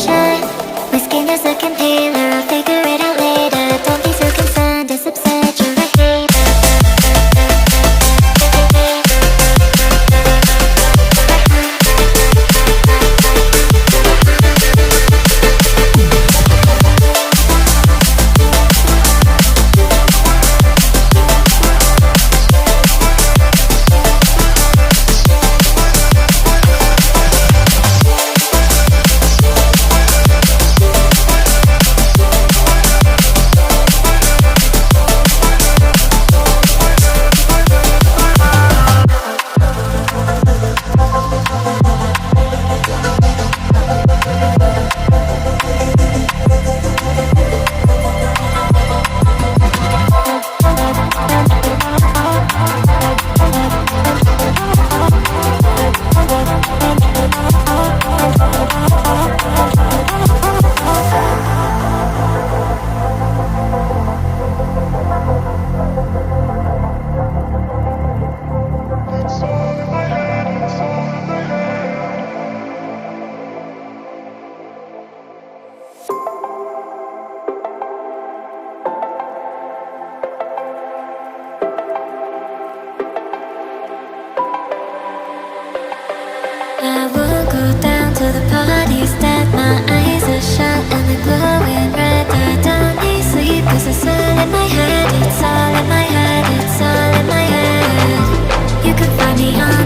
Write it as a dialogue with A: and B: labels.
A: shine. My skin is looking paler, I'll figure it out later. Don't be so concerned, it's upset, you're a hater. I won't go down to the parties that my eyes are shut and they're glowing red. I don't need sleep 'cause it's all in my head. It's all in my head, it's all in my head. You can find me on